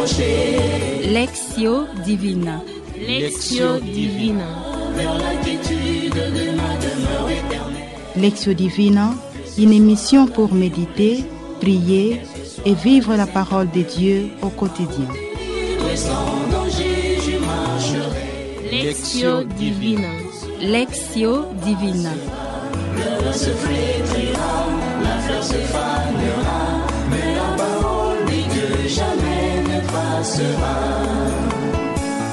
Lectio Divina. Lectio Divina. Lectio Divina, une émission pour méditer, prier et vivre la parole de Dieu au quotidien. Lectio Divina. Lectio Divina. Le se flétrira, la fleur se fanera, mais la parole de Dieu jamais ne passera.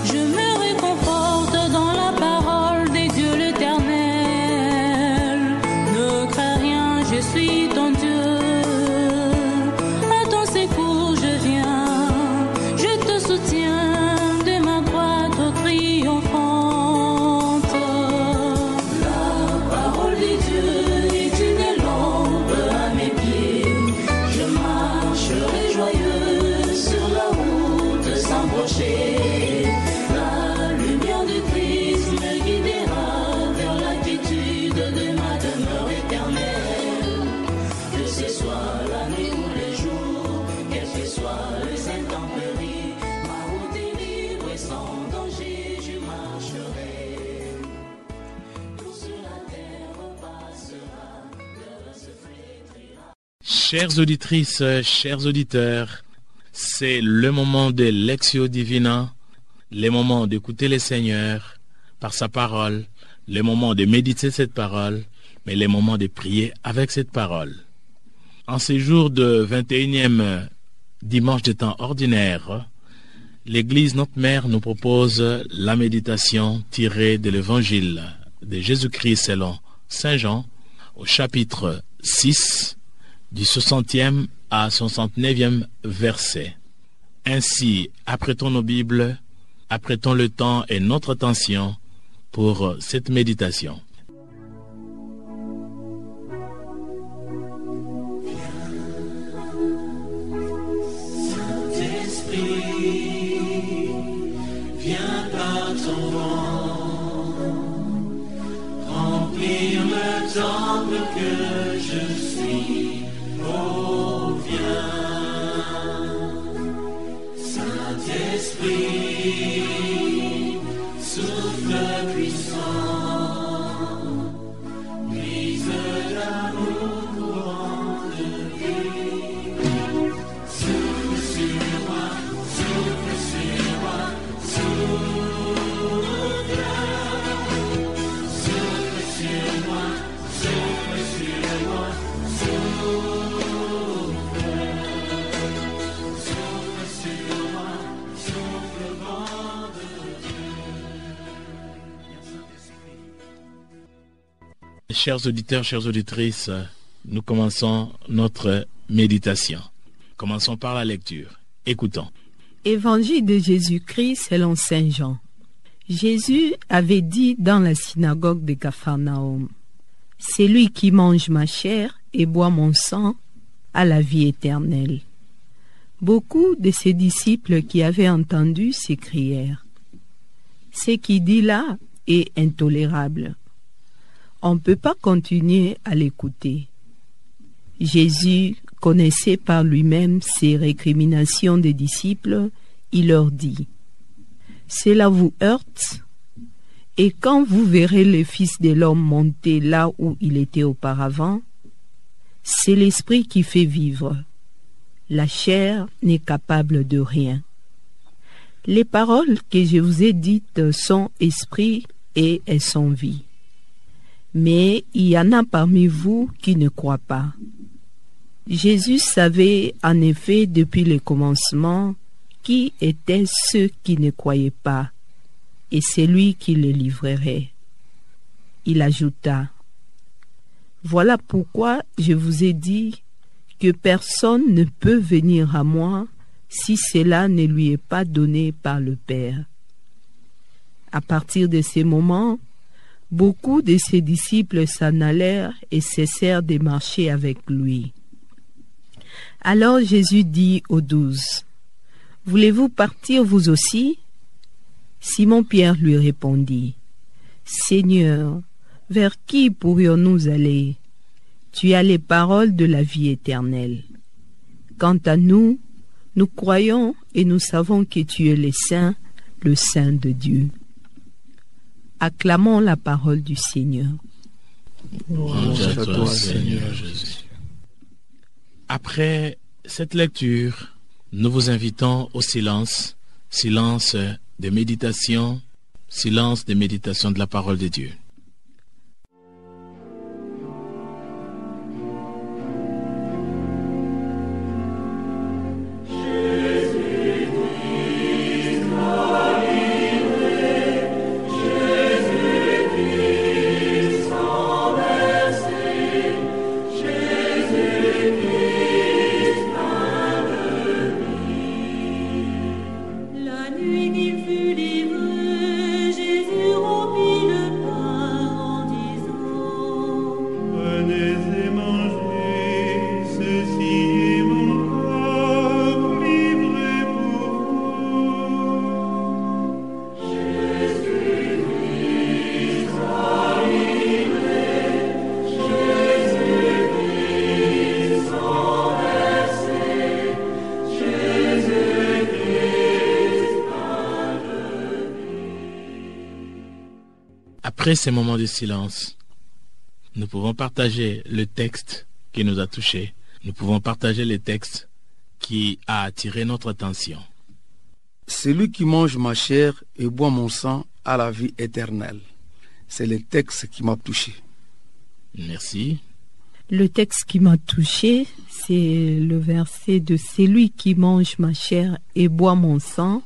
Je me réconforte dans la parole de Dieu l'Éternel. Ne crains rien, je suis ton Dieu. À ton secours je viens, je te soutiens de ma droite triomphante. La parole de Dieu est une lampe à mes pieds. Je marcherai joyeux sur la route sans broncher. La lumière de Christ me guidera vers la quiétude de ma demeure éternelle. Que ce soit la nuit ou les jours, quelles que soient les intempéries, ma route est libre et sans danger je marcherai. Tout sur la terre passera, l'heure se flétrira. Chères auditrices, chers auditeurs, c'est le moment de Lectio Divina, le moment d'écouter le Seigneur par sa parole, le moment de méditer cette parole, mais le moment de prier avec cette parole. En ces jours de 21e dimanche de temps ordinaire, l'Église Notre Mère nous propose la méditation tirée de l'Évangile de Jésus-Christ selon Saint Jean, au chapitre 6, du 60e à 69e verset. Ainsi, apprêtons nos Bibles, apprêtons le temps et notre attention pour cette méditation. Saint-Esprit, viens par ton vent, remplir le temple que je suis. Oh, viens, Saint-Esprit, souffle puissant, brise d'amour, courant de vie. Souffle sur moi, souffle sur moi, souffle. Souffle sur moi, souffle sur moi, souffle. Souffle sur moi, souffle vent de Dieu. Viens Saint-Esprit. Chers auditeurs, chères auditrices, nous commençons notre méditation. Commençons par la lecture. Écoutons. Évangile de Jésus-Christ selon Saint Jean. Jésus avait dit dans la synagogue de Capharnaüm, « Celui qui mange ma chair et boit mon sang a la vie éternelle. » Beaucoup de ses disciples qui avaient entendu s'écrièrent, « Ce qu'il dit là est intolérable. On ne peut pas continuer à l'écouter. » Jésus connaissait par lui-même ces récriminations des disciples. Il leur dit, « Cela vous heurte, et quand vous verrez le Fils de l'homme monter là où il était auparavant, c'est l'esprit qui fait vivre. La chair n'est capable de rien. Les paroles que je vous ai dites sont esprit et elles sont vie. Mais il y en a parmi vous qui ne croient pas. » Jésus savait en effet depuis le commencement qui étaient ceux qui ne croyaient pas, et c'est lui qui les livrerait. Il ajouta, « Voilà pourquoi je vous ai dit que personne ne peut venir à moi si cela ne lui est pas donné par le Père. » À partir de ce moment, beaucoup de ses disciples s'en allèrent et cessèrent de marcher avec lui. Alors Jésus dit aux 12, « Voulez-vous partir vous aussi ?» Simon-Pierre lui répondit, « Seigneur, vers qui pourrions-nous aller? Tu as les paroles de la vie éternelle. Quant à nous, nous croyons et nous savons que tu es le Saint de Dieu. Acclamons la parole du Seigneur. Louange à toi, Seigneur Jésus. Après cette lecture, nous vous invitons au silence, silence de méditation de la parole de Dieu. La nuit qu'il fut livré, Jésus rompit le pain en disant: Prenez et mangez, ceci est mon corps livré pour vous. Jésus-Christ trahi, Jésus-Christ renversé, Jésus-Christ. Après ces moments de silence, nous pouvons partager le texte qui nous a touchés. Nous pouvons partager le texte qui a attiré notre attention. Celui qui mange ma chair et boit mon sang a la vie éternelle. C'est le texte qui m'a touché. Merci. Le texte qui m'a touché, c'est le verset de celui qui mange ma chair et boit mon sang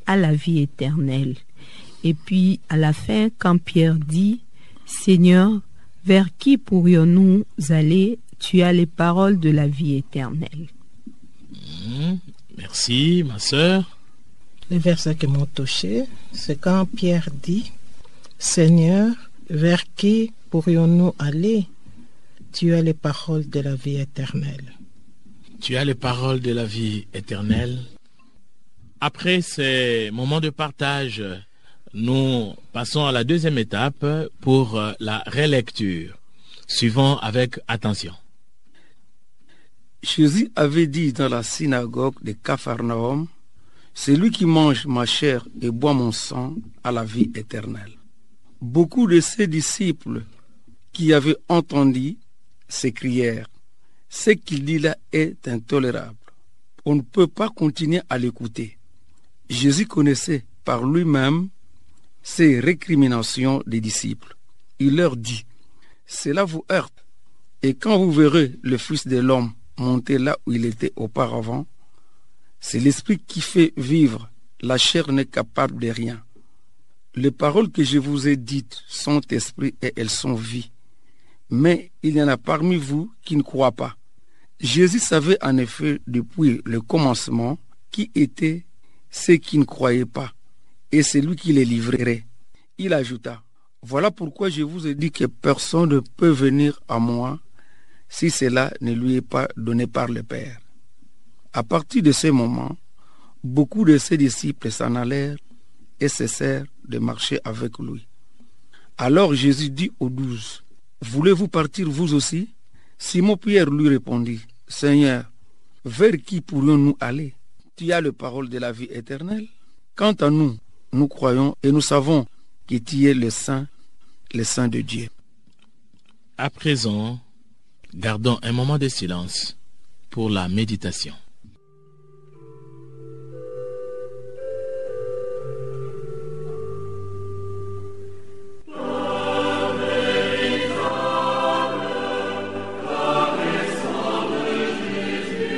a la vie éternelle. Et puis à la fin, quand Pierre dit: Seigneur, vers qui pourrions-nous aller? Tu as les paroles de la vie éternelle. Merci, ma sœur. Les versets qui m'ont touché, c'est quand Pierre dit: Seigneur, vers qui pourrions-nous aller? Tu as les paroles de la vie éternelle. Tu as les paroles de la vie éternelle. Après ces moments de partage, nous passons à la deuxième étape pour la relecture. Suivons avec attention. Jésus avait dit dans la synagogue de Capharnaüm: Celui qui mange ma chair et boit mon sang a la vie éternelle. Beaucoup de ses disciples qui avaient entendu s'écrièrent: Ce qu'il dit là est intolérable. On ne peut pas continuer à l'écouter. Jésus connaissait par lui-même ces récriminations des disciples. Il leur dit: Cela vous heurte, et quand vous verrez le Fils de l'homme monter là où il était auparavant, c'est l'esprit qui fait vivre, la chair n'est capable de rien. Les paroles que je vous ai dites sont esprit et elles sont vie. Mais il y en a parmi vous qui ne croient pas. Jésus savait en effet depuis le commencement qui étaient ceux qui ne croyaient pas, et c'est lui qui les livrerait. Il ajouta: Voilà pourquoi je vous ai dit que personne ne peut venir à moi si cela ne lui est pas donné par le Père. À partir de ce moment, beaucoup de ses disciples s'en allèrent et cessèrent de marcher avec lui. Alors Jésus dit aux 12: Voulez-vous partir vous aussi? Simon-Pierre lui répondit: Seigneur, vers qui pourrions-nous aller? Tu as les paroles de la vie éternelle. Quant à nous, nous croyons et nous savons que tu es le Saint de Dieu. À présent, gardons un moment de silence pour la méditation. Jésus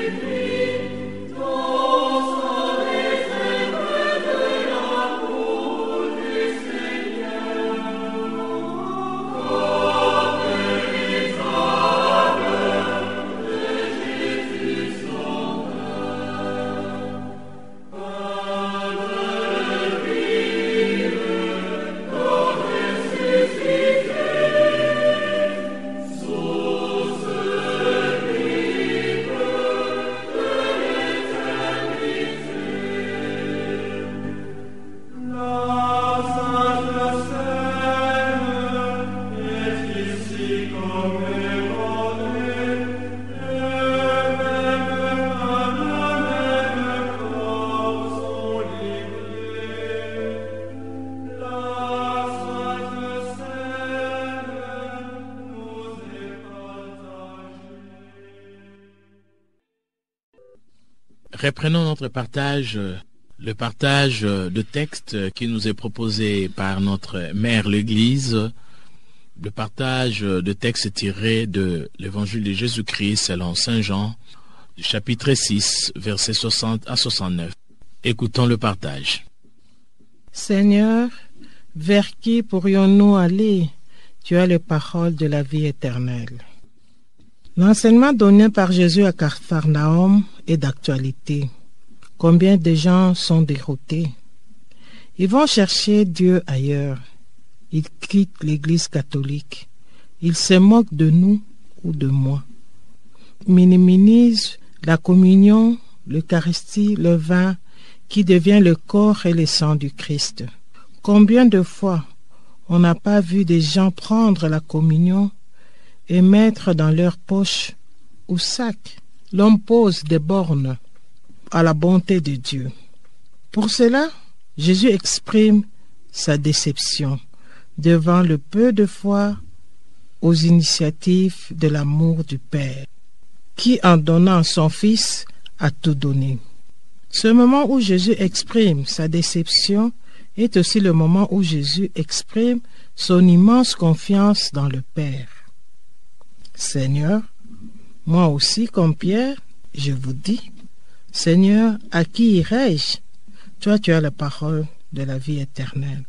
Reprenons notre partage, le partage de textes qui nous est proposé par notre mère l'Église, le partage de textes tirés de l'Évangile de Jésus-Christ selon Saint Jean, du chapitre 6, versets 60 à 69. Écoutons le partage. Seigneur, vers qui pourrions-nous aller? Tu as les paroles de la vie éternelle. L'enseignement donné par Jésus à Capharnaüm est d'actualité. Combien de gens sont déroutés? Ils vont chercher Dieu ailleurs. Ils quittent l'Église catholique. Ils se moquent de nous ou de moi. Minimisent la communion, l'Eucharistie, le vin, qui devient le corps et le sang du Christ. Combien de fois on n'a pas vu des gens prendre la communion et mettre dans leur poche ou sac? L'homme pose des bornes à la bonté de Dieu. Pour cela, Jésus exprime sa déception devant le peu de foi aux initiatives de l'amour du Père, qui en donnant son Fils a tout donné. Ce moment où Jésus exprime sa déception est aussi le moment où Jésus exprime son immense confiance dans le Père. Seigneur, moi aussi, comme Pierre, je vous dis, Seigneur, à qui irai-je? Toi, tu as la parole de la vie éternelle.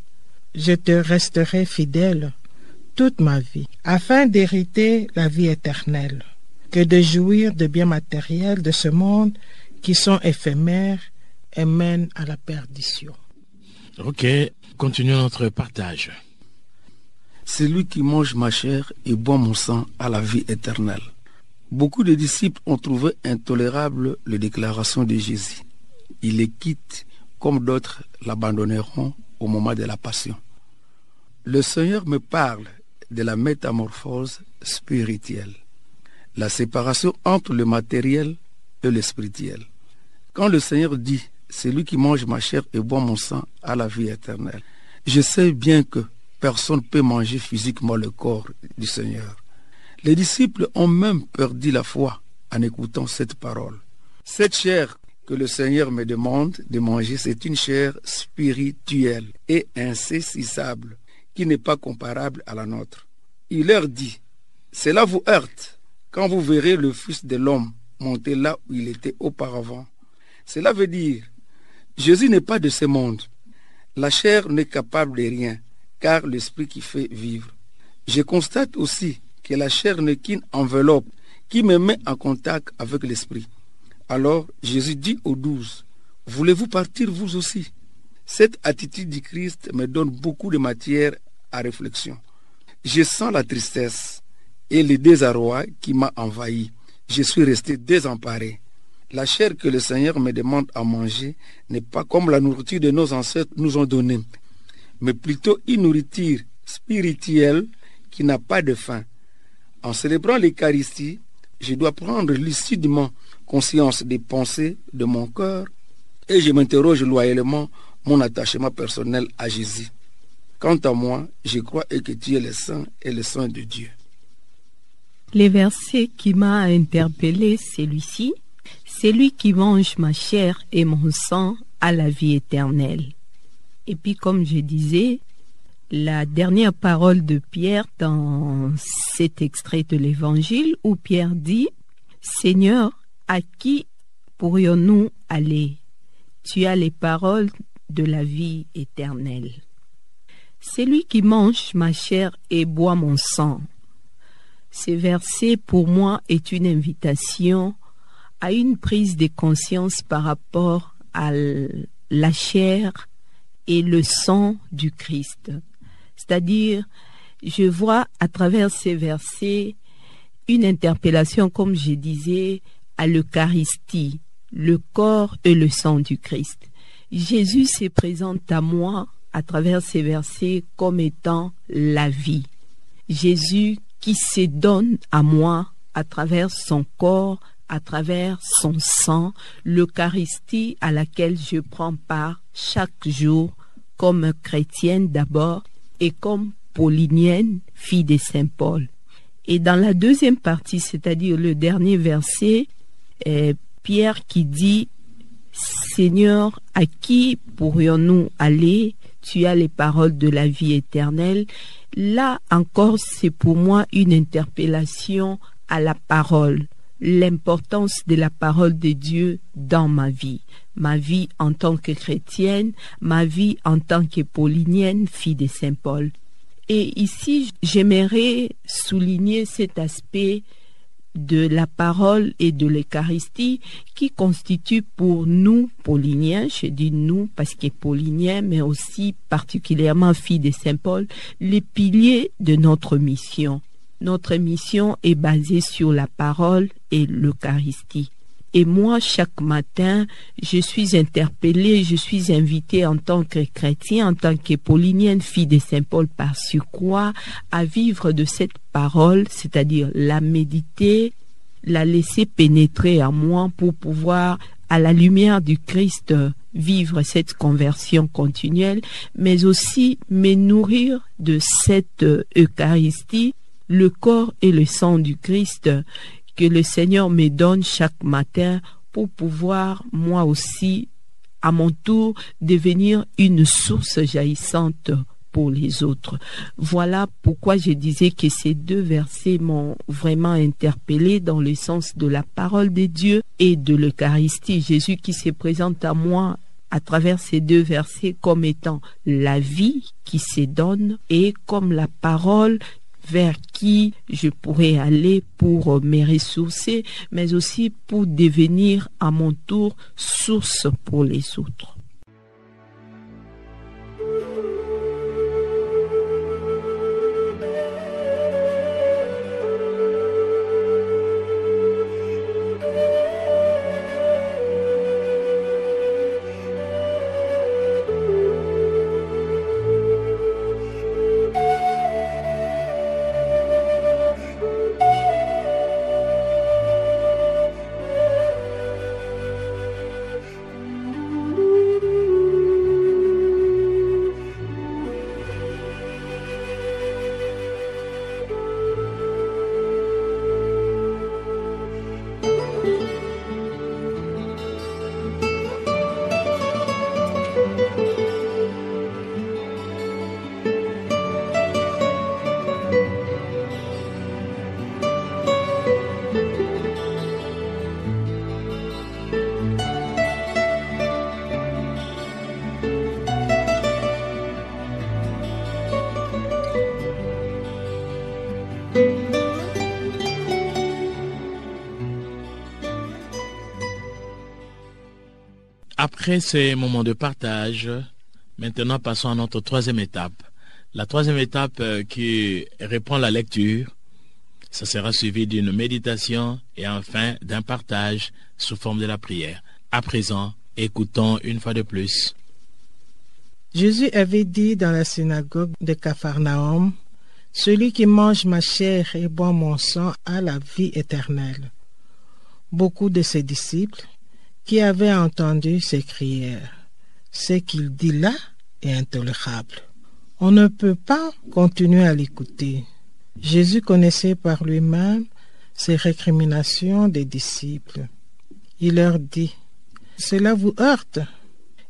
Je te resterai fidèle toute ma vie, afin d'hériter la vie éternelle, que de jouir de biens matériels de ce monde qui sont éphémères et mènent à la perdition. Ok, continuons notre partage. Celui qui mange ma chair et boit mon sang a la vie éternelle. Beaucoup de disciples ont trouvé intolérable les déclarations de Jésus. Ils les quittent comme d'autres l'abandonneront au moment de la passion. Le Seigneur me parle de la métamorphose spirituelle, la séparation entre le matériel et le spirituel. Quand le Seigneur dit « Celui qui mange ma chair et boit mon sang a la vie éternelle », je sais bien que personne ne peut manger physiquement le corps du Seigneur. Les disciples ont même perdu la foi en écoutant cette parole. Cette chair que le Seigneur me demande de manger, c'est une chair spirituelle et insaisissable, qui n'est pas comparable à la nôtre. Il leur dit, cela vous heurte quand vous verrez le Fils de l'homme monter là où il était auparavant. Cela veut dire, Jésus n'est pas de ce monde. La chair n'est capable de rien, car l'esprit qui fait vivre. Je constate aussi que la chair n'est qu'une enveloppe qui me met en contact avec l'esprit. Alors Jésus dit aux 12, voulez-vous partir vous aussi? Cette attitude du Christ me donne beaucoup de matière à réflexion. Je sens la tristesse et le désarroi qui m'a envahi. Je suis resté désemparé. La chair que le Seigneur me demande à manger n'est pas comme la nourriture de nos ancêtres nous ont donnée, mais plutôt une nourriture spirituelle qui n'a pas de fin. En célébrant l'Eucharistie, je dois prendre lucidement conscience des pensées de mon cœur et je m'interroge loyalement mon attachement personnel à Jésus. Quant à moi, je crois que tu es le Saint et le Saint de Dieu. Les versets qui m'a interpellé, celui-ci, celui qui mange ma chair et mon sang a la vie éternelle. Et puis, comme je disais, la dernière parole de Pierre dans cet extrait de l'Évangile où Pierre dit « Seigneur, à qui pourrions-nous aller? Tu as les paroles de la vie éternelle. » Celui qui mange ma chair et boit mon sang. Ces versets, pour moi, est une invitation à une prise de conscience par rapport à la chair et le sang du Christ. C'est-à-dire, je vois à travers ces versets une interpellation, comme je disais, à l'Eucharistie, le corps et le sang du Christ. Jésus se présente à moi à travers ces versets comme étant la vie. Jésus qui se donne à moi à travers son corps, à travers son sang, l'Eucharistie à laquelle je prends part chaque jour comme chrétienne d'abord et comme paulinienne, fille de Saint Paul. Et dans la deuxième partie, c'est-à-dire le dernier verset, Pierre qui dit Seigneur, à qui pourrions-nous aller? Tu as les paroles de la vie éternelle. Là encore, c'est pour moi une interpellation à la parole, l'importance de la parole de Dieu dans ma vie en tant que chrétienne, ma vie en tant que paulinienne, fille de Saint Paul. Et ici, j'aimerais souligner cet aspect de la parole et de l'Eucharistie qui constitue pour nous, pauliniens, je dis nous parce que pauliniens, mais aussi particulièrement filles de Saint Paul, les piliers de notre mission. Notre mission est basée sur la parole et l'Eucharistie. Et moi, chaque matin, je suis interpellée, je suis invitée en tant que chrétien, en tant que paulinienne, fille de Saint Paul par surcroît, à vivre de cette parole, c'est-à-dire la méditer, la laisser pénétrer en moi pour pouvoir, à la lumière du Christ, vivre cette conversion continuelle, mais aussi me nourrir de cette Eucharistie, le corps et le sang du Christ, que le Seigneur me donne chaque matin pour pouvoir, moi aussi, à mon tour, devenir une source jaillissante pour les autres. Voilà pourquoi je disais que ces deux versets m'ont vraiment interpellé dans le sens de la parole de Dieu et de l'Eucharistie. Jésus qui se présente à moi à travers ces deux versets comme étant la vie qui se donne et comme la parole vers qui je pourrais aller pour me ressourcer, mais aussi pour devenir à mon tour source pour les autres. Après ces moments de partage, maintenant passons à notre troisième étape. La troisième étape qui reprend la lecture, ça sera suivi d'une méditation et enfin d'un partage sous forme de la prière. À présent, écoutons une fois de plus. Jésus avait dit dans la synagogue de Capharnaüm, « Celui qui mange ma chair et boit mon sang a la vie éternelle. » Beaucoup de ses disciples qui avaient entendu s'écrièrent, « Ce qu'il dit là est intolérable. On ne peut pas continuer à l'écouter. » Jésus connaissait par lui-même ces récriminations des disciples. Il leur dit, « Cela vous heurte,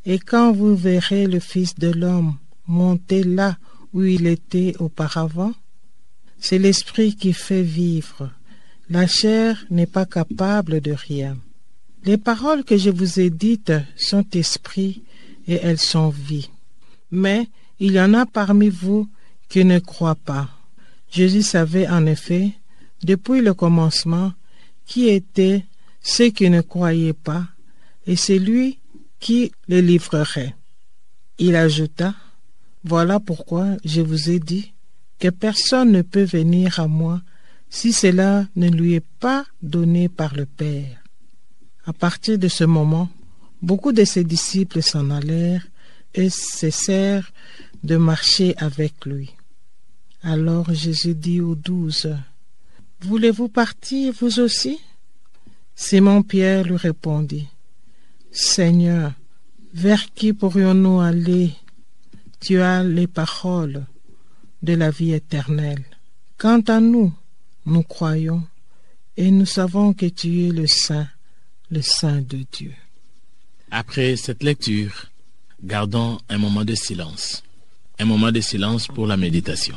et quand vous verrez le Fils de l'homme monter là où il était auparavant, c'est l'esprit qui fait vivre. La chair n'est pas capable de rien. Les paroles que je vous ai dites sont esprit et elles sont vie. Mais il y en a parmi vous qui ne croient pas. » Jésus savait en effet, depuis le commencement, qui étaient ceux qui ne croyaient pas, et c'est lui qui les livrerait. Il ajouta, « Voilà pourquoi je vous ai dit que personne ne peut venir à moi si cela ne lui est pas donné par le Père. » À partir de ce moment, beaucoup de ses disciples s'en allèrent et cessèrent de marcher avec lui. Alors Jésus dit aux 12, « Voulez-vous partir, vous aussi ?» Simon-Pierre lui répondit, « Seigneur, vers qui pourrions-nous aller? Tu as les paroles de la vie éternelle. Quant à nous, nous croyons et nous savons que tu es le Saint de Dieu. » Après cette lecture, gardons un moment de silence. Un moment de silence pour la méditation.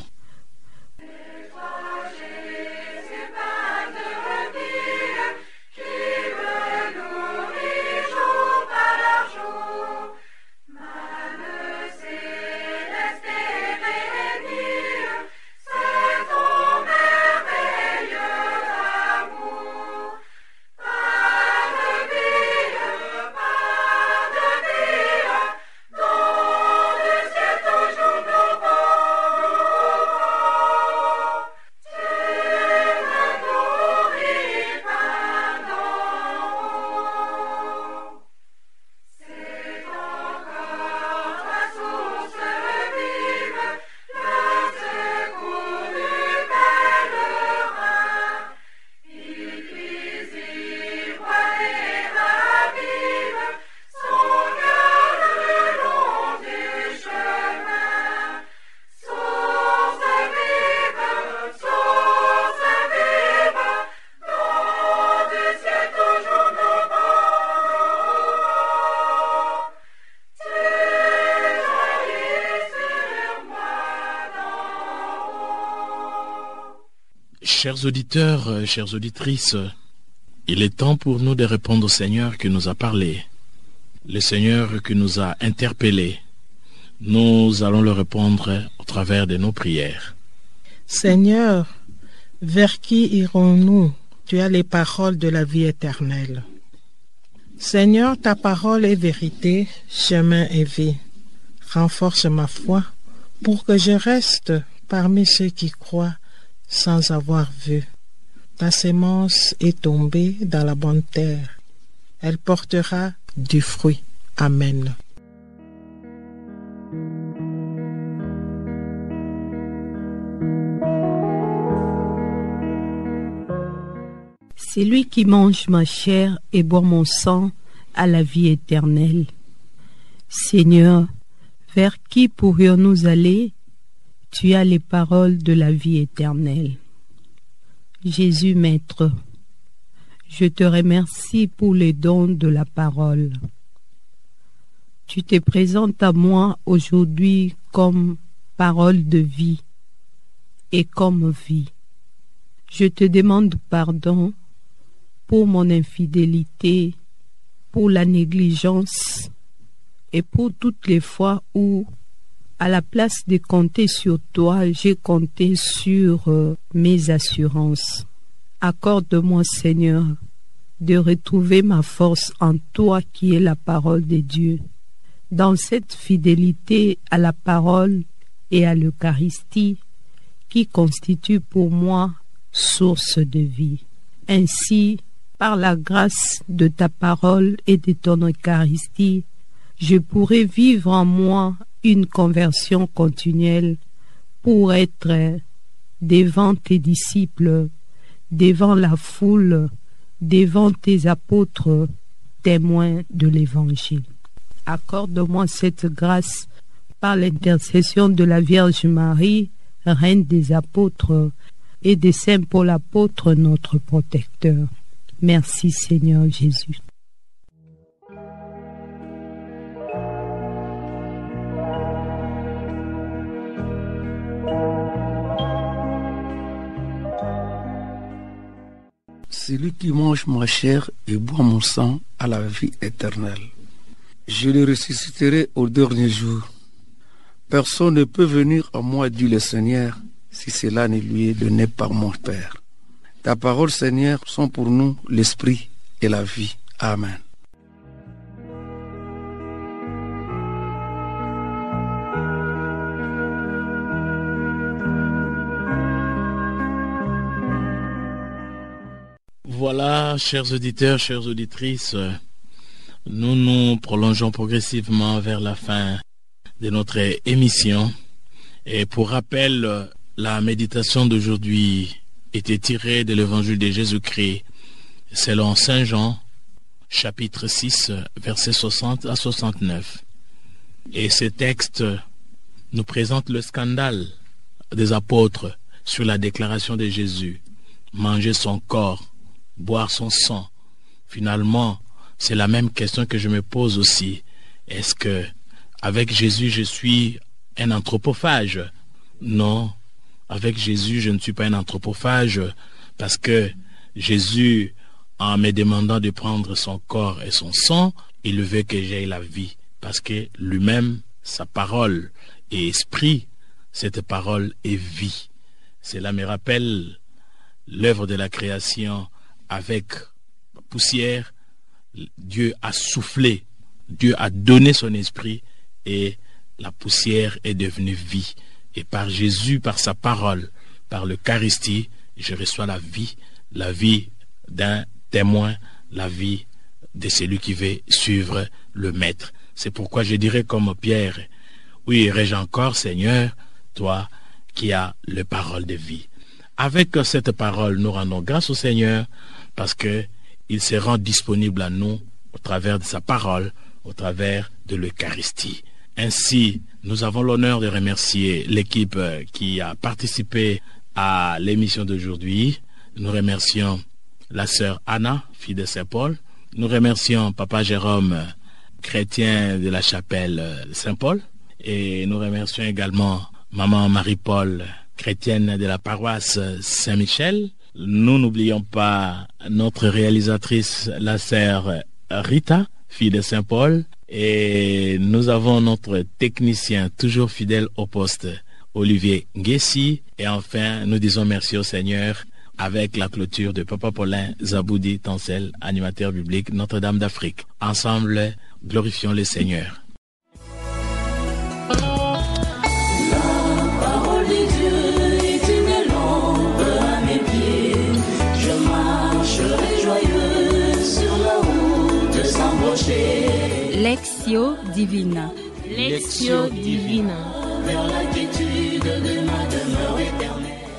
Chers auditeurs, chères auditrices, il est temps pour nous de répondre au Seigneur qui nous a parlé, le Seigneur qui nous a interpellés. Nous allons le répondre au travers de nos prières. Seigneur, vers qui irons-nous? Tu as les paroles de la vie éternelle. Seigneur, ta parole est vérité, chemin et vie. Renforce ma foi pour que je reste parmi ceux qui croient sans avoir vu. Ta sémence est tombée dans la bonne terre. Elle portera du fruit. Amen. Celui qui mange ma chair et boit mon sang a la vie éternelle. Seigneur, vers qui pourrions-nous aller? Tu as les paroles de la vie éternelle. Jésus Maître, je te remercie pour les dons de la parole. Tu te présentes à moi aujourd'hui comme parole de vie et comme vie. Je te demande pardon pour mon infidélité, pour la négligence et pour toutes les fois où, à la place de compter sur toi, j'ai compté sur mes assurances. Accorde-moi, Seigneur, de retrouver ma force en toi qui est la parole de Dieu. Dans cette fidélité à la parole et à l'Eucharistie qui constitue pour moi source de vie. Ainsi, par la grâce de ta parole et de ton Eucharistie, je pourrai vivre en moi une conversion continuelle pour être devant tes disciples, devant la foule, devant tes apôtres, témoins de l'Évangile. Accorde-moi cette grâce par l'intercession de la Vierge Marie, Reine des apôtres, et de Saint Paul apôtre, notre protecteur. Merci Seigneur Jésus. Celui qui mange ma chair et boit mon sang a la vie éternelle. Je le ressusciterai au dernier jour. Personne ne peut venir à moi, dit le Seigneur, si cela ne lui est donné par mon Père. Ta parole, Seigneur, sont pour nous l'esprit et la vie. Amen. Voilà, chers auditeurs, chères auditrices, nous nous prolongeons progressivement vers la fin de notre émission. Et pour rappel, la méditation d'aujourd'hui était tirée de l'évangile de Jésus-Christ selon Saint Jean, chapitre 6, versets 60 à 69. Et ce texte nous présente le scandale des apôtres sur la déclaration de Jésus. Manger son corps, boire son sang. Finalement, C'est la même question que je me pose aussi. Est-ce que avec Jésus, je suis un anthropophage? Non, avec Jésus, je ne suis pas un anthropophage parce que Jésus, en me demandant de prendre son corps et son sang, il veut que j'aie la vie parce que lui-même, sa parole est esprit, cette parole est vie. Cela me rappelle l'œuvre de la création avec poussière. Dieu a soufflé, Dieu a donné son esprit et la poussière est devenue vie. Et par Jésus, par sa parole, par l'Eucharistie, je reçois la vie d'un témoin, la vie de celui qui veut suivre le Maître. C'est pourquoi je dirais comme Pierre, oui, irai-je encore, Seigneur, toi qui as les paroles de vie. Avec cette parole, nous rendons grâce au Seigneur parce que il se rend disponible à nous au travers de sa parole, au travers de l'Eucharistie. Ainsi, nous avons l'honneur de remercier l'équipe qui a participé à l'émission d'aujourd'hui. Nous remercions la sœur Anna, fille de Saint-Paul. Nous remercions Papa Jérôme, chrétien de la chapelle Saint-Paul. Et nous remercions également Maman Marie-Paul, chrétienne de la paroisse Saint-Michel. Nous n'oublions pas notre réalisatrice, la sœur Rita, fille de Saint-Paul. Et nous avons notre technicien toujours fidèle au poste, Olivier Nguessi. Et enfin, nous disons merci au Seigneur avec la clôture de Papa Paulin Zaboudi Tancel, animateur biblique Notre-Dame d'Afrique. Ensemble, glorifions le Seigneur. Lectio Divina. Lectio Divina.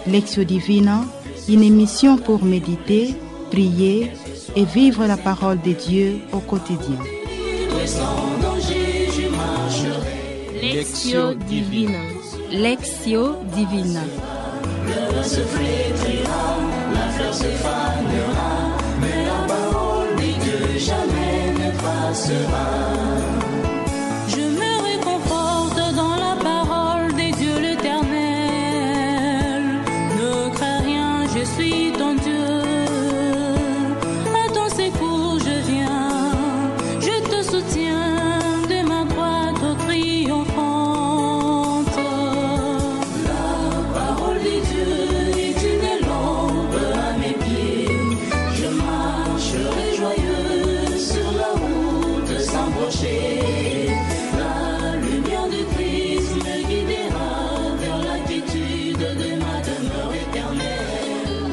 Lectio Divina, une émission pour méditer, prier et vivre la parole de Dieu au quotidien. Lectio Divina. Lectio Divina. Le se flétrira, la fleur se fanera, mais la parole de Dieu jamais ne passera. Je me réconforte dans la parole des dieux l'Éternel. Ne crains rien, je suis ton Dieu. À ton secours je viens, je te soutiens de ma droite triomphante. La parole de Dieu est une lampe à mes pieds. Je marcherai joyeux sur la route sans brocher. La lumière de Christ me guidera vers la quiétude de ma demeure éternelle.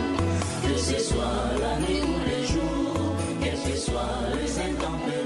Que ce soit la nuit ou le jour, quelles que soient les intempéries.